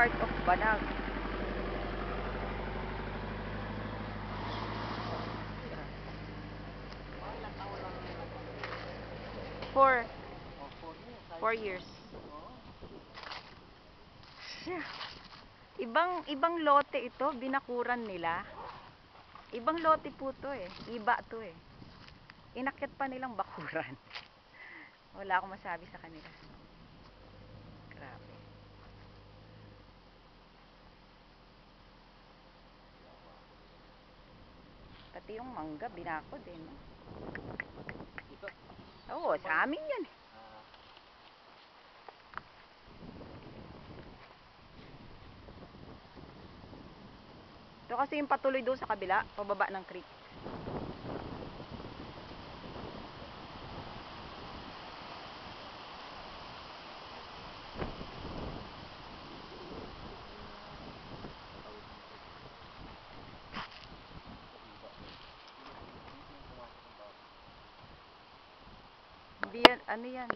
part of Banag. Four. 4 years. Ibang lote ito, binakuran nila. Ibang lote po to eh. Iba to eh. Inakyat pa nilang bakuran. Wala akong masabi sa kanila. Grabe. Pati yung mangga, binako din. No? Oo, sa amin yan. Ito kasi yung patuloy doon sa kabila, pababa ng creek. Hindi yan, ano yan?